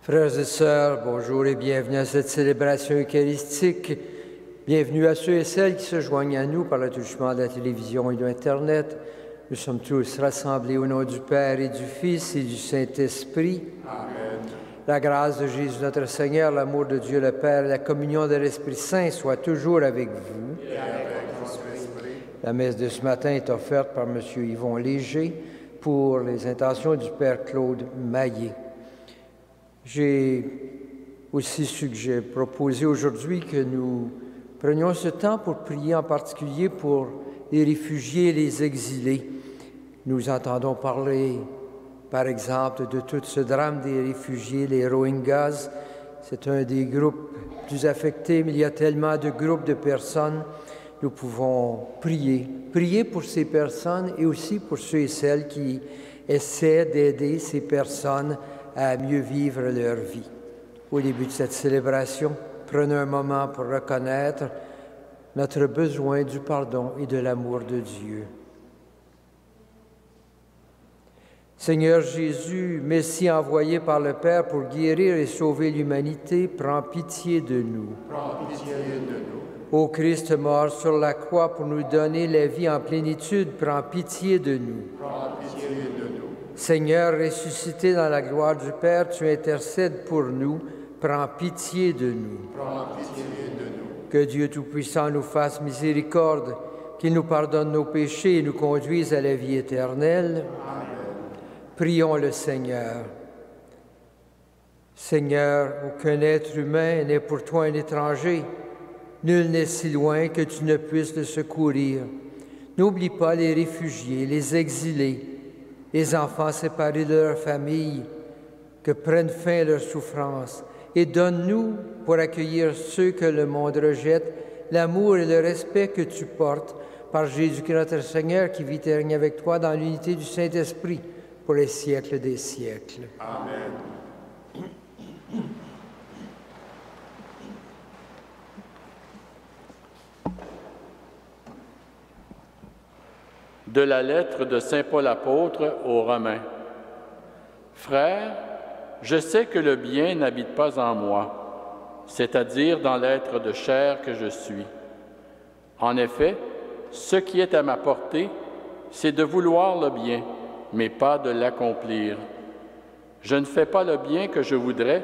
Frères et sœurs, bonjour et bienvenue à cette célébration eucharistique. Bienvenue à ceux et celles qui se joignent à nous par l'attouchement de la télévision et de l'Internet. Nous sommes tous rassemblés au nom du Père et du Fils et du Saint-Esprit. Amen. La grâce de Jésus notre Seigneur, l'amour de Dieu le Père et la communion de l'Esprit Saint soient toujours avec vous. Et avec votre esprit. La messe de ce matin est offerte par M. Yvon Léger pour les intentions du Père Claude Maillet. J'ai aussi proposé aujourd'hui que nous prenions ce temps pour prier en particulier pour les réfugiés et les exilés. Nous entendons parler, par exemple, de tout ce drame des réfugiés, les Rohingyas. C'est un des groupes plus affectés, mais il y a tellement de groupes de personnes. Nous pouvons prier pour ces personnes et aussi pour ceux et celles qui essaient d'aider ces personnes à mieux vivre leur vie. Au début de cette célébration, prenons un moment pour reconnaître notre besoin du pardon et de l'amour de Dieu. Seigneur Jésus, Messie envoyé par le Père pour guérir et sauver l'humanité, prends pitié de nous. Prends pitié de nous. Ô Christ mort sur la croix pour nous donner la vie en plénitude, prends pitié de nous. Prends pitié de nous. Seigneur, ressuscité dans la gloire du Père, tu intercèdes pour nous, prends pitié de nous. Prends pitié de nous. Que Dieu Tout-Puissant nous fasse miséricorde, qu'il nous pardonne nos péchés et nous conduise à la vie éternelle. Amen. Prions le Seigneur. Seigneur, aucun être humain n'est pour toi un étranger. Nul n'est si loin que tu ne puisses le secourir. N'oublie pas les réfugiés, les exilés, les enfants séparés de leur famille, que prennent fin leurs souffrances, et donne-nous, pour accueillir ceux que le monde rejette, l'amour et le respect que tu portes par Jésus-Christ notre Seigneur, qui vit et règne avec toi dans l'unité du Saint-Esprit pour les siècles des siècles. Amen. De la lettre de saint Paul apôtre aux Romains. Frères, je sais que le bien n'habite pas en moi, c'est-à-dire dans l'être de chair que je suis. En effet, ce qui est à ma portée, c'est de vouloir le bien, mais pas de l'accomplir. Je ne fais pas le bien que je voudrais,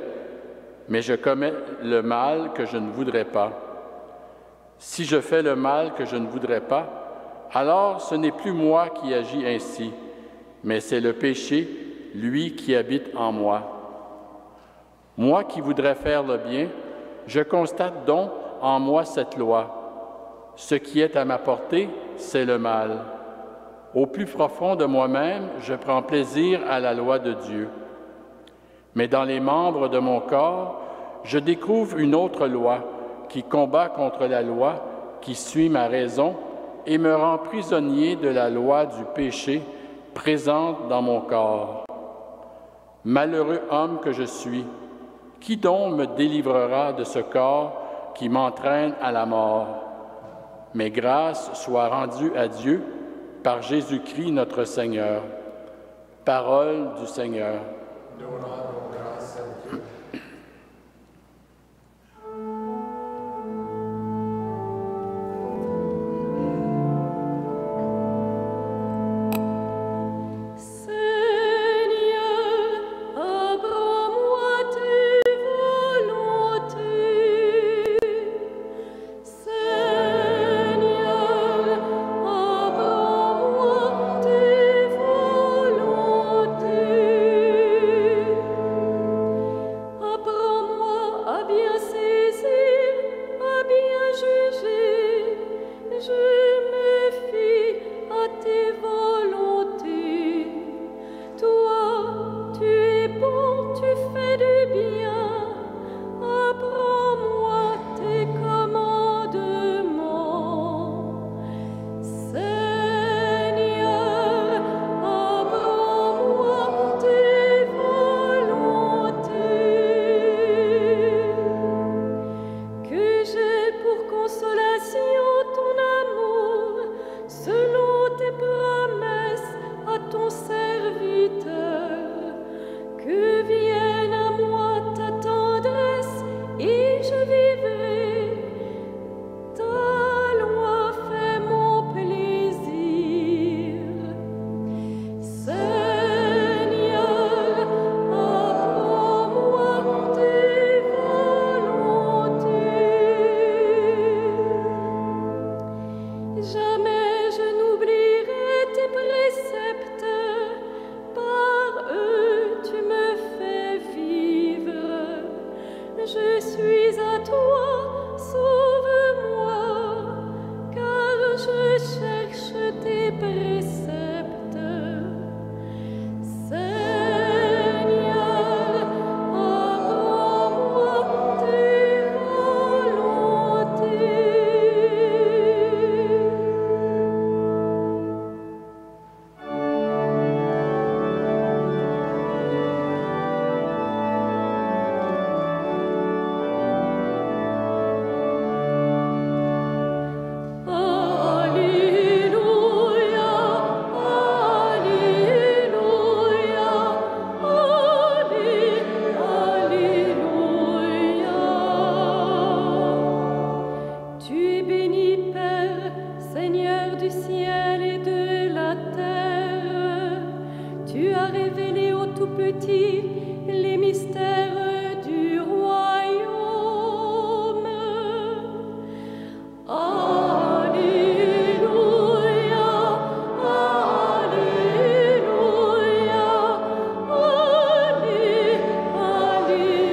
mais je commets le mal que je ne voudrais pas. Si je fais le mal que je ne voudrais pas, alors ce n'est plus moi qui agis ainsi, mais c'est le péché, lui, qui habite en moi. Moi qui voudrais faire le bien, je constate donc en moi cette loi. Ce qui est à ma portée, c'est le mal. Au plus profond de moi-même, je prends plaisir à la loi de Dieu. Mais dans les membres de mon corps, je découvre une autre loi qui combat contre la loi, qui suit ma raison et me rend prisonnier de la loi du péché présente dans mon corps. Malheureux homme que je suis, qui donc me délivrera de ce corps qui m'entraîne à la mort? Mais grâce soit rendue à Dieu par Jésus-Christ notre Seigneur. Parole du Seigneur. Nous rendons grâce à Dieu. Seigneur, Jamais je n'oublierai tes préceptes, par eux tu me fais vivre. Je suis à toi, sauve-moi, car je cherche tes préceptes. Seigneur, apprends-moi tes volontés. Alléluia, Alléluia, Alléluia. Tu es béni, Père, Seigneur du ciel et de la terre. Tu as révélé aux tout-petits les mystères du royaume. Alléluia, Alléluia, Alléluia.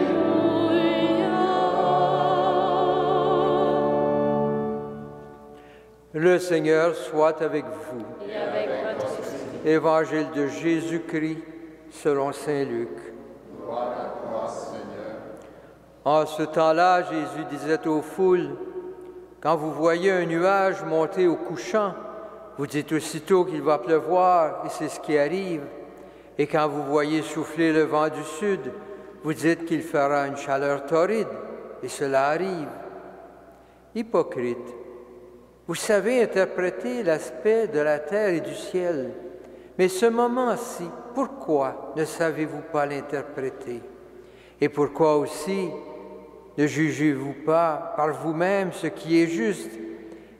Le Seigneur soit avec vous. Et avec votre esprit. Évangile de Jésus-Christ selon saint Luc. Gloire à toi, Seigneur. En ce temps-là, Jésus disait aux foules, « Quand vous voyez un nuage monter au couchant, vous dites aussitôt qu'il va pleuvoir, et c'est ce qui arrive. Et quand vous voyez souffler le vent du sud, vous dites qu'il fera une chaleur torride, et cela arrive. Hypocrite, vous savez interpréter l'aspect de la terre et du ciel, mais ce moment-ci, pourquoi ne savez-vous pas l'interpréter? Et pourquoi aussi ne jugez-vous pas par vous-même ce qui est juste?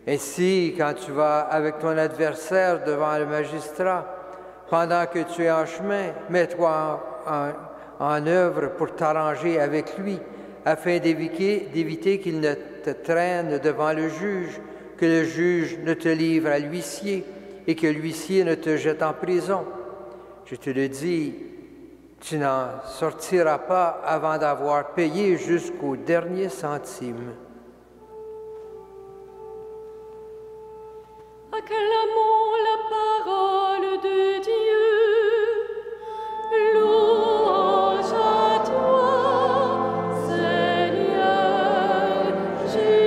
Ainsi, quand tu vas avec ton adversaire devant le magistrat, pendant que tu es en chemin, mets-toi en œuvre pour t'arranger avec lui, afin d'éviter qu'il ne te traîne devant le juge, que le juge ne te livre à l'huissier et que l'huissier ne te jette en prison. Je te le dis, tu n'en sortiras pas avant d'avoir payé jusqu'au dernier centime. Acclamons la parole de Dieu. Louange à toi, Seigneur Jésus.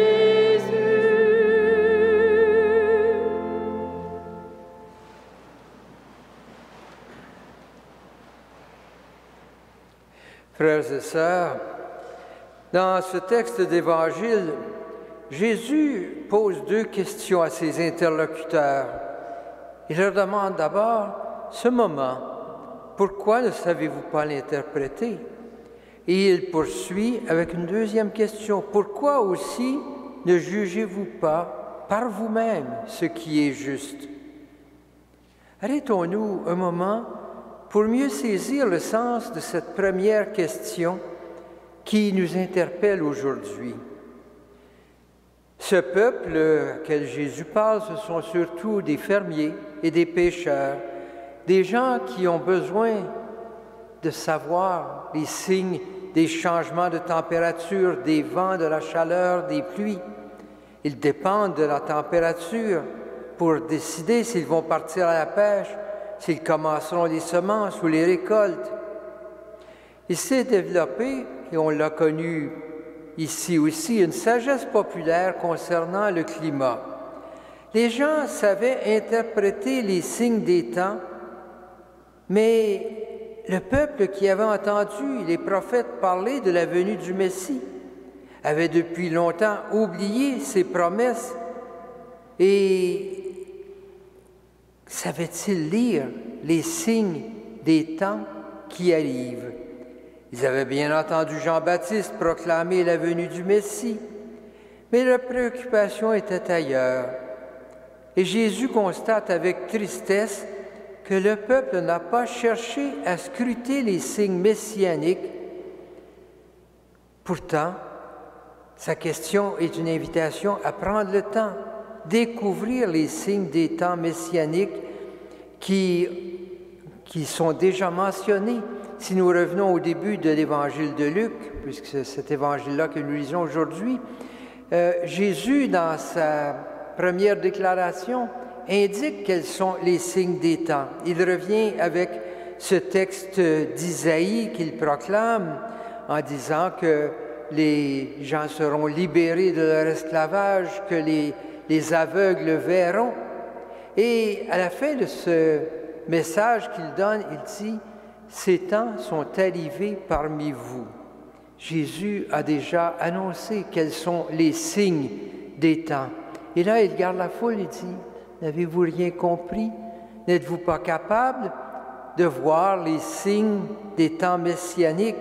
Frères et sœurs, dans ce texte d'Évangile, Jésus pose deux questions à ses interlocuteurs. Il leur demande d'abord, ce moment, pourquoi ne savez-vous pas l'interpréter? Et il poursuit avec une deuxième question, pourquoi aussi ne jugez-vous pas par vous-même ce qui est juste? Arrêtons-nous un moment pour mieux saisir le sens de cette première question qui nous interpelle aujourd'hui. Ce peuple auquel Jésus parle, ce sont surtout des fermiers et des pêcheurs, des gens qui ont besoin de savoir les signes des changements de température, des vents, de la chaleur, des pluies. Ils dépendent de la température pour décider s'ils vont partir à la pêche, s'ils commenceront les semences ou les récoltes. Il s'est développé, et on l'a connu ici aussi, une sagesse populaire concernant le climat. Les gens savaient interpréter les signes des temps, mais le peuple qui avait entendu les prophètes parler de la venue du Messie avait depuis longtemps oublié ces promesses et savait-il lire les signes des temps qui arrivent? Ils avaient bien entendu Jean-Baptiste proclamer la venue du Messie, mais leur préoccupation était ailleurs. Et Jésus constate avec tristesse que le peuple n'a pas cherché à scruter les signes messianiques. Pourtant, sa question est une invitation à prendre le temps découvrir les signes des temps messianiques qui sont déjà mentionnés. Si nous revenons au début de l'évangile de Luc, puisque c'est cet évangile-là que nous lisons aujourd'hui, Jésus, dans sa première déclaration, indique quels sont les signes des temps. Il revient avec ce texte d'Isaïe qu'il proclame en disant que les gens seront libérés de leur esclavage, que les aveugles verront. Et à la fin de ce message qu'il donne, il dit « Ces temps sont arrivés parmi vous ». Jésus a déjà annoncé quels sont les signes des temps. Et là, il regarde la foule et dit « N'avez-vous rien compris? N'êtes-vous pas capable de voir les signes des temps messianiques? »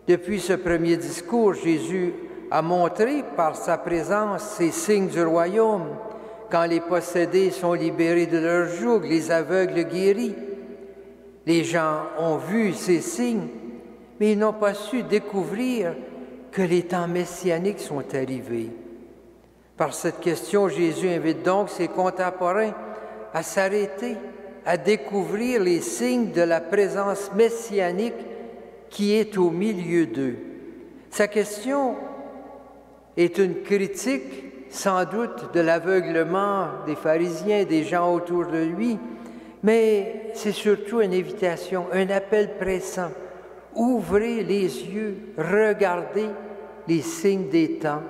Depuis ce premier discours, Jésus a montré par sa présence ces signes du royaume, quand les possédés sont libérés de leur joug, les aveugles guéris. Les gens ont vu ces signes, mais ils n'ont pas su découvrir que les temps messianiques sont arrivés. Par cette question, Jésus invite donc ses contemporains à s'arrêter, à découvrir les signes de la présence messianique qui est au milieu d'eux. Sa question est une critique, sans doute, de l'aveuglement des pharisiens, des gens autour de lui, mais c'est surtout une invitation, un appel pressant. Ouvrez les yeux, regardez, les signes des temps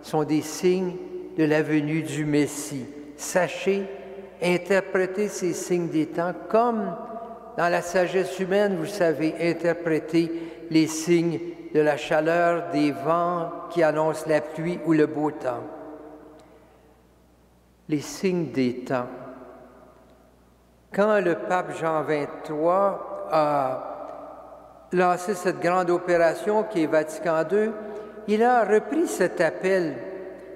sont des signes de la venue du Messie. Sachez interpréter ces signes des temps comme dans la sagesse humaine, vous savez interpréter les signes de la chaleur, des vents qui annoncent la pluie ou le beau temps. Les signes des temps. Quand le pape Jean XXIII a lancé cette grande opération qui est Vatican II, il a repris cet appel.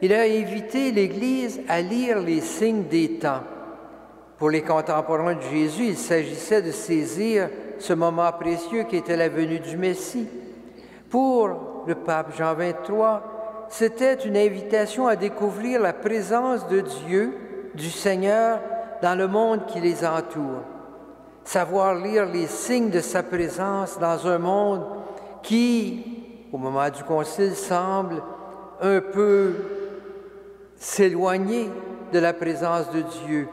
Il a invité l'Église à lire les signes des temps. Pour les contemporains de Jésus, il s'agissait de saisir ce moment précieux qui était la venue du Messie. Pour le pape Jean XXIII, c'était une invitation à découvrir la présence de Dieu, du Seigneur, dans le monde qui les entoure. Savoir lire les signes de sa présence dans un monde qui, au moment du Concile, semble un peu s'éloigner de la présence de Dieu.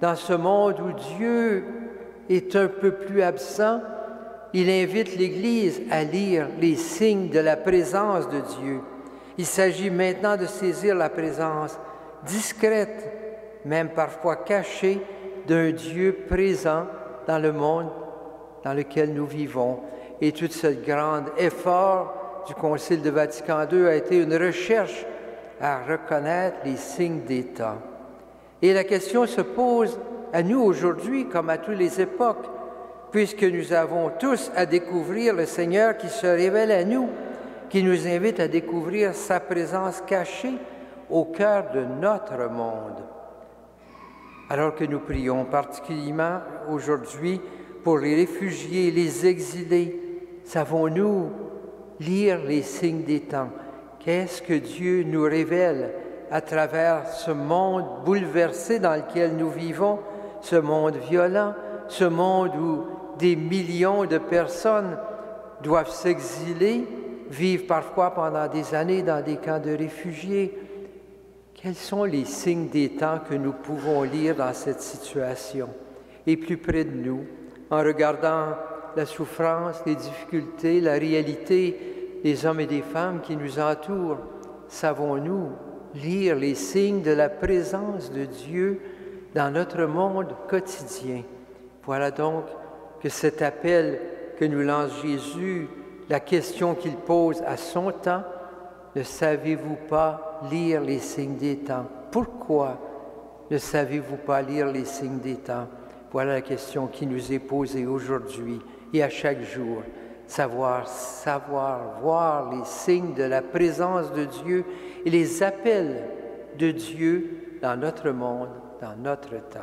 Dans ce monde où Dieu est un peu plus absent, il invite l'Église à lire les signes de la présence de Dieu. Il s'agit maintenant de saisir la présence discrète, même parfois cachée, d'un Dieu présent dans le monde dans lequel nous vivons. Et tout ce grand effort du Concile de Vatican II a été une recherche à reconnaître les signes des temps. Et la question se pose à nous aujourd'hui comme à toutes les époques, puisque nous avons tous à découvrir le Seigneur qui se révèle à nous, qui nous invite à découvrir sa présence cachée au cœur de notre monde. Alors que nous prions particulièrement aujourd'hui pour les réfugiés, les exilés, savons-nous lire les signes des temps? Qu'est-ce que Dieu nous révèle à travers ce monde bouleversé dans lequel nous vivons, ce monde violent, ce monde où des millions de personnes doivent s'exiler, vivent parfois pendant des années dans des camps de réfugiés? Quels sont les signes des temps que nous pouvons lire dans cette situation? Et plus près de nous, en regardant la souffrance, les difficultés, la réalité des hommes et des femmes qui nous entourent, savons-nous lire les signes de la présence de Dieu dans notre monde quotidien? Voilà donc que cet appel que nous lance Jésus, la question qu'il pose à son temps, ne savez-vous pas lire les signes des temps? Pourquoi ne savez-vous pas lire les signes des temps? Voilà la question qui nous est posée aujourd'hui et à chaque jour. Savoir voir les signes de la présence de Dieu et les appels de Dieu dans notre monde, dans notre temps.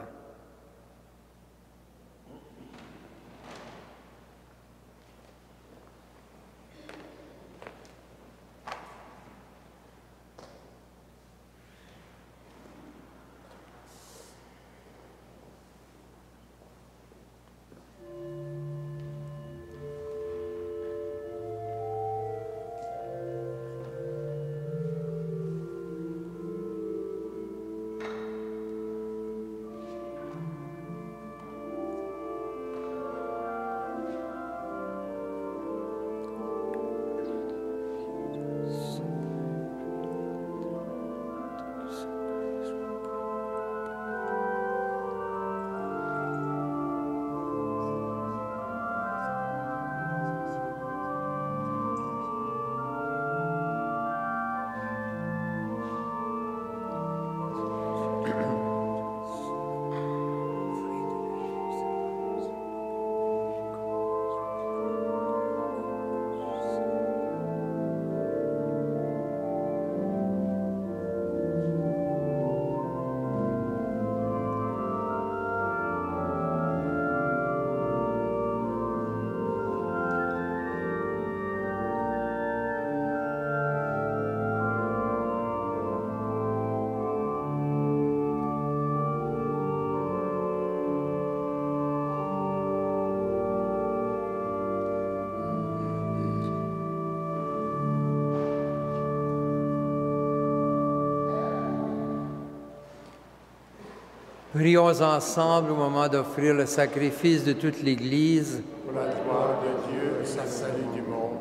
Prions ensemble au moment d'offrir le sacrifice de toute l'Église. Pour la gloire de Dieu et le salut du monde.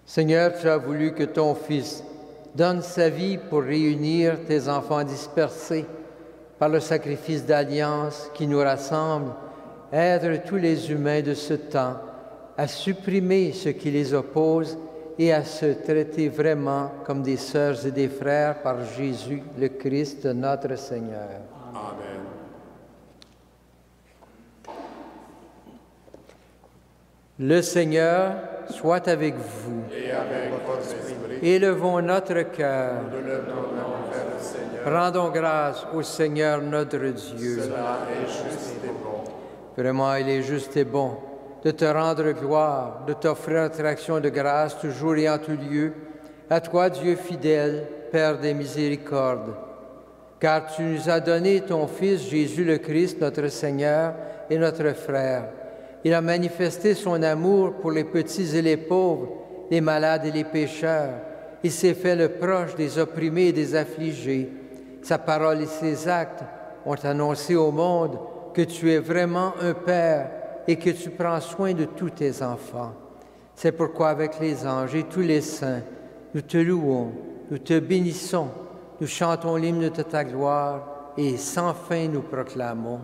Seigneur, tu as voulu que ton Fils donne sa vie pour réunir tes enfants dispersés par le sacrifice d'alliance qui nous rassemble. Aide tous les humains de ce temps à supprimer ce qui les oppose et à se traiter vraiment comme des sœurs et des frères par Jésus, le Christ, notre Seigneur. Amen. Le Seigneur soit avec vous. Et avec votre esprit, Élevons notre cœur. nous le tournons vers le Seigneur. Rendons grâce au Seigneur notre Dieu. Cela est juste et bon. Vraiment, il est juste et bon de te rendre gloire, de t'offrir notre action de grâce toujours et en tout lieu, à toi, Dieu fidèle, Père des miséricordes. Car tu nous as donné ton Fils Jésus le Christ, notre Seigneur et notre frère. Il a manifesté son amour pour les petits et les pauvres, les malades et les pécheurs. Il s'est fait le proche des opprimés et des affligés. Sa parole et ses actes ont annoncé au monde que tu es vraiment un Père et que tu prends soin de tous tes enfants. C'est pourquoi avec les anges et tous les saints, nous te louons, nous te bénissons, nous chantons l'hymne de ta gloire et sans fin nous proclamons.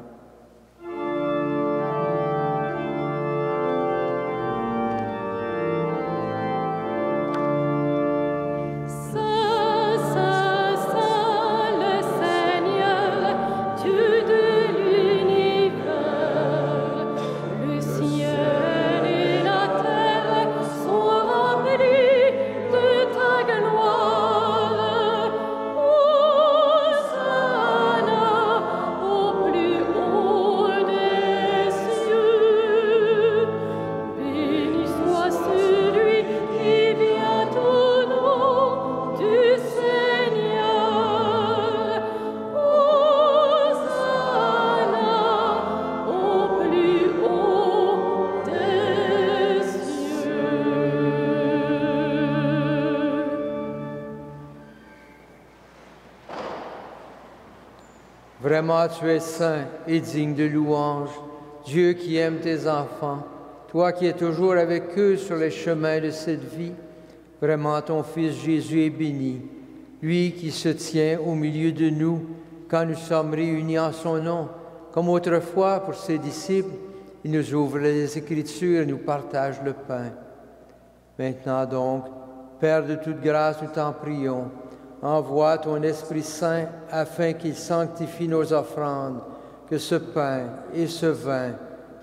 Vraiment, tu es saint et digne de louange, Dieu qui aime tes enfants, toi qui es toujours avec eux sur les chemins de cette vie. Vraiment, ton Fils Jésus est béni, lui qui se tient au milieu de nous quand nous sommes réunis en son nom. Comme autrefois pour ses disciples, il nous ouvre les Écritures et nous partage le pain. Maintenant donc, Père de toute grâce, nous t'en prions. Envoie ton Esprit Saint afin qu'il sanctifie nos offrandes, que ce pain et ce vin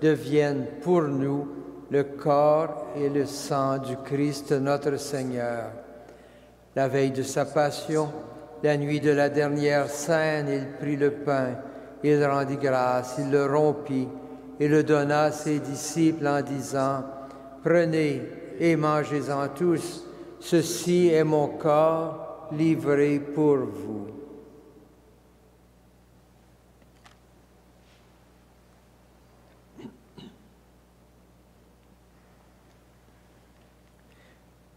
deviennent pour nous le corps et le sang du Christ notre Seigneur. La veille de sa passion, la nuit de la dernière scène, il prit le pain, il rendit grâce, il le rompit et le donna à ses disciples en disant « Prenez et mangez-en tous, ceci est mon corps, livré pour vous. »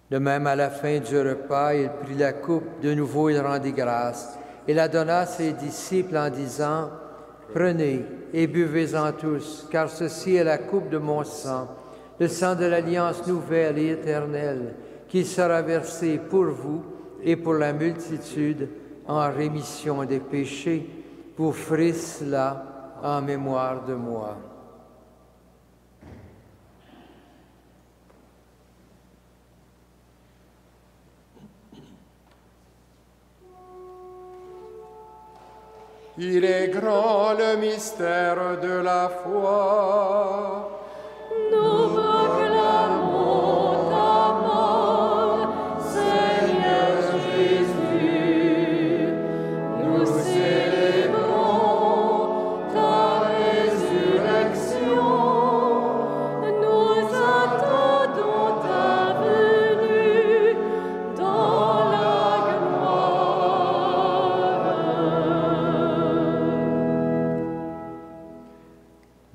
De même, à la fin du repas, il prit la coupe, de nouveau il rendit grâce, et la donna à ses disciples en disant, « Prenez et buvez-en tous, car ceci est la coupe de mon sang, le sang de l'alliance nouvelle et éternelle, qui sera versé pour vous et pour la multitude en rémission des péchés. Vous ferez cela en mémoire de moi. » Il est grand le mystère de la foi. Nous proclamons ta mort, Seigneur Jésus. Nous célébrons ta résurrection. Nous attendons ta venue dans la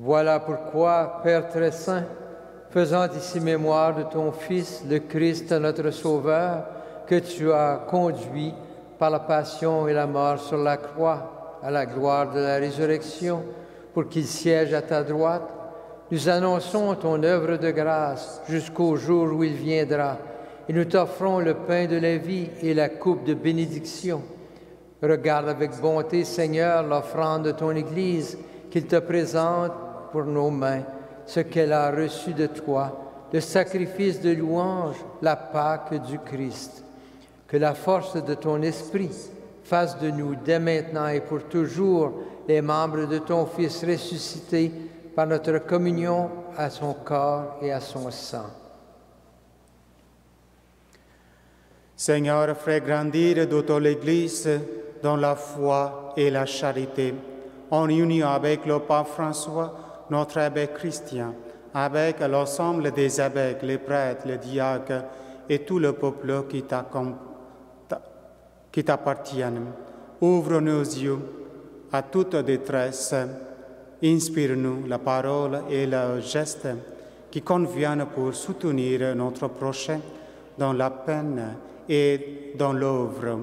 Voilà pourquoi, Père très saint, faisant ici mémoire de ton Fils, le Christ, notre Sauveur, que tu as conduit par la passion et la mort sur la croix, à la gloire de la résurrection, pour qu'il siège à ta droite. Nous annonçons ton œuvre de grâce jusqu'au jour où il viendra, et nous t'offrons le pain de la vie et la coupe de bénédiction. Regarde avec bonté, Seigneur, l'offrande de ton Église, qu'il te présente pour nos mains, ce qu'elle a reçu de toi, le sacrifice de louange, la Pâque du Christ. Que la force de ton esprit fasse de nous, dès maintenant et pour toujours, les membres de ton Fils ressuscité par notre communion à son corps et à son sang. Seigneur, fais grandir de ton Église dans la foi et la charité, en union avec le pape François, notre évêque Christian, avec l'ensemble des évêques, les prêtres, les diacres et tout le peuple qui t'appartiennent. Ouvre nos yeux à toute détresse, inspire-nous la parole et le geste qui conviennent pour soutenir notre prochain dans la peine et dans l'œuvre.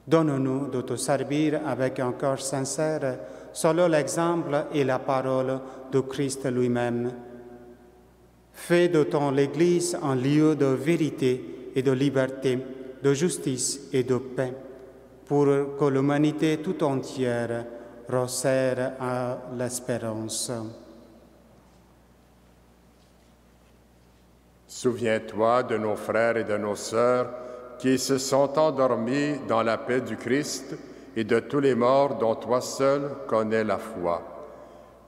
Donne-nous de te servir avec un cœur sincère, selon l'exemple et la parole de Christ lui-même. Fais de ton l'Église un lieu de vérité et de liberté, de justice et de paix, pour que l'humanité tout entière resserre à l'espérance. Souviens-toi de nos frères et de nos sœurs qui se sont endormis dans la paix du Christ et de tous les morts dont toi seul connais la foi.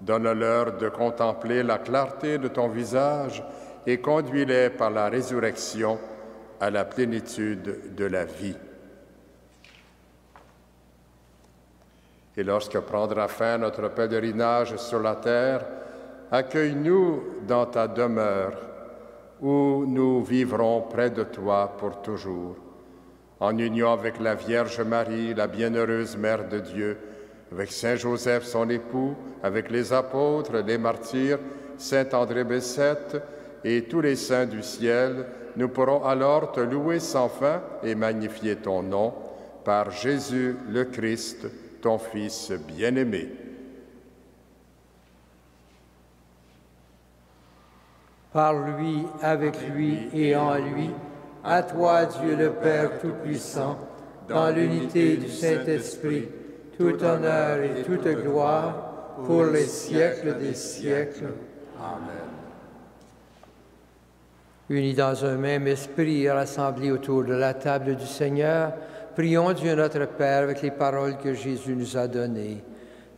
Donne-leur de contempler la clarté de ton visage et conduis-les par la résurrection à la plénitude de la vie. Et lorsque prendra fin notre pèlerinage sur la terre, accueille-nous dans ta demeure, où nous vivrons près de toi pour toujours, en union avec la Vierge Marie, la bienheureuse Mère de Dieu, avec Saint Joseph, son époux, avec les apôtres, les martyrs, Saint André Bessette et tous les saints du ciel. Nous pourrons alors te louer sans fin et magnifier ton nom par Jésus le Christ, ton Fils bien-aimé. Par lui, avec lui et en lui, à toi, Dieu le Père Tout-Puissant, dans l'unité du Saint-Esprit, tout honneur et toute gloire pour les siècles des siècles. Amen. Unis dans un même esprit et rassemblés autour de la table du Seigneur, prions Dieu notre Père avec les paroles que Jésus nous a données.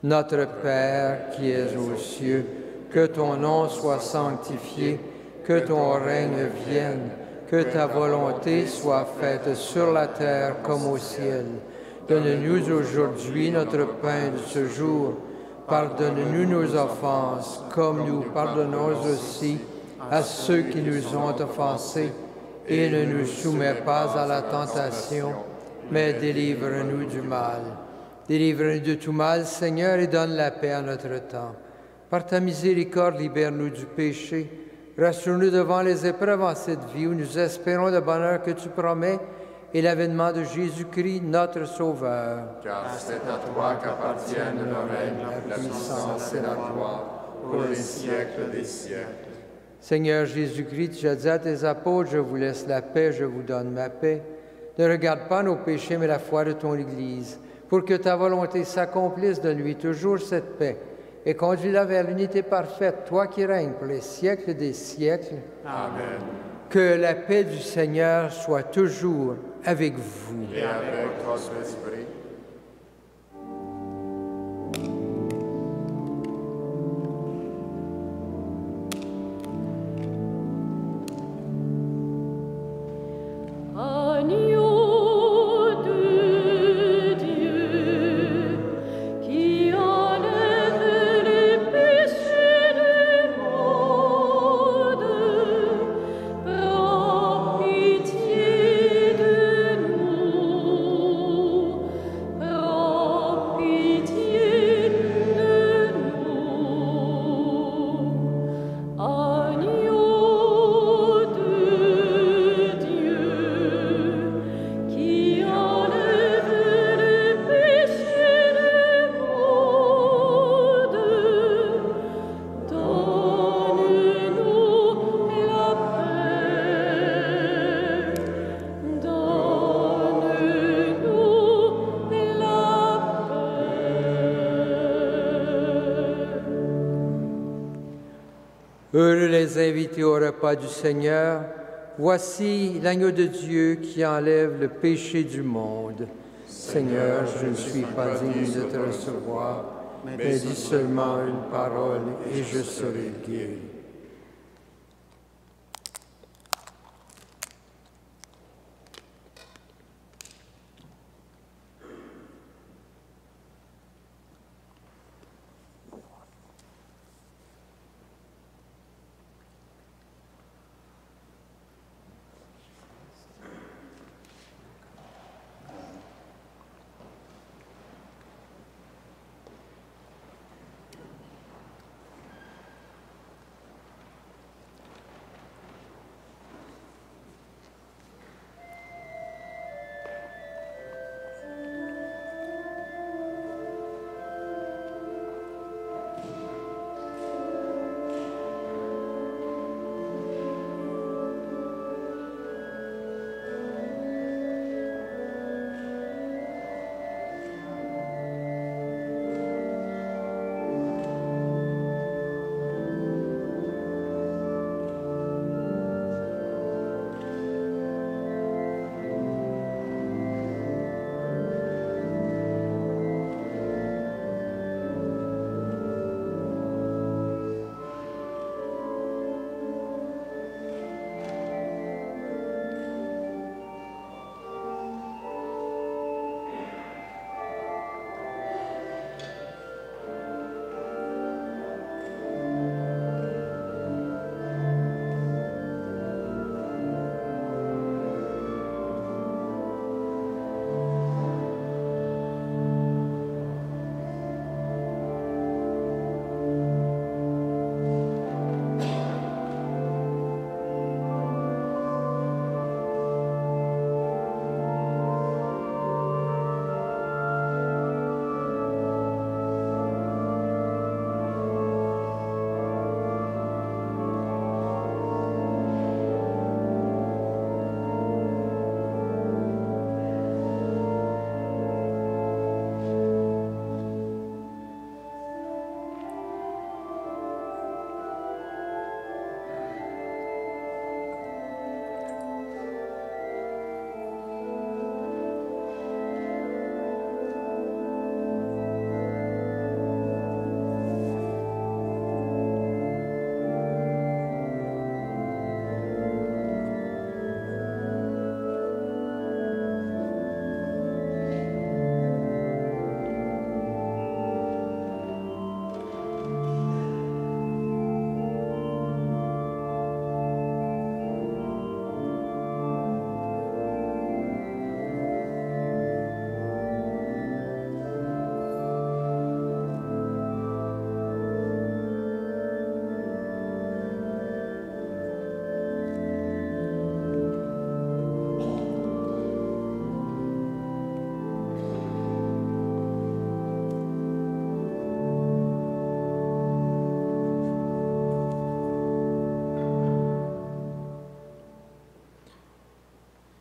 Notre Père qui es aux cieux, que ton nom soit sanctifié, que ton règne vienne, que ta volonté soit faite sur la terre comme au ciel. Donne-nous aujourd'hui notre pain de ce jour. Pardonne-nous nos offenses, comme nous pardonnons aussi à ceux qui nous ont offensés. Et ne nous soumets pas à la tentation, mais délivre-nous du mal. Délivre-nous de tout mal, Seigneur, et donne la paix à notre temps. Par ta miséricorde, libère-nous du péché. Rassure-nous devant les épreuves en cette vie où nous espérons le bonheur que tu promets et l'avènement de Jésus-Christ, notre Sauveur. Car c'est à toi qu'appartiennent le règne, la puissance et la gloire pour les siècles des siècles. Seigneur Jésus-Christ, tu as dit à tes apôtres, je vous laisse la paix, je vous donne ma paix. Ne regarde pas nos péchés, mais la foi de ton Église. Pour que ta volonté s'accomplisse, donne-lui toujours cette paix et conduis-la vers l'unité parfaite, toi qui règnes pour les siècles des siècles. Amen. Que la paix du Seigneur soit toujours avec vous. Et avec votre esprit. Heureux les invités au repas du Seigneur. Voici l'agneau de Dieu qui enlève le péché du monde. Seigneur, je ne suis pas digne de te recevoir, mais dis seulement une parole et je serai guéri.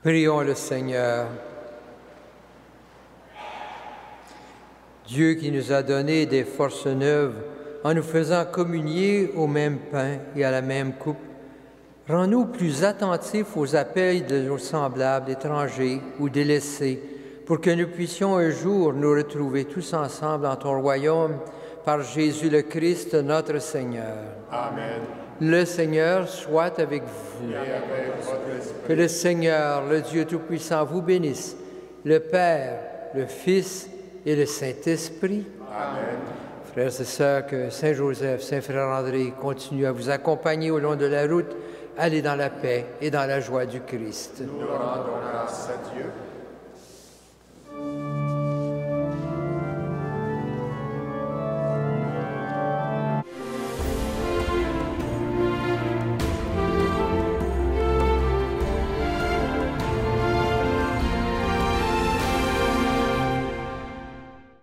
Prions le Seigneur. Dieu qui nous a donné des forces neuves en nous faisant communier au même pain et à la même coupe, rends-nous plus attentifs aux appels de nos semblables étrangers ou délaissés, pour que nous puissions un jour nous retrouver tous ensemble dans ton royaume, par Jésus le Christ, notre Seigneur. Amen. Le Seigneur soit avec vous. Et avec votre esprit. Que le Seigneur, le Dieu Tout-Puissant, vous bénisse, le Père, le Fils et le Saint-Esprit. Amen. Frères et sœurs, que Saint Joseph, Saint Frère André continue à vous accompagner au long de la route. Allez dans la paix et dans la joie du Christ. Nous rendons grâce à Dieu.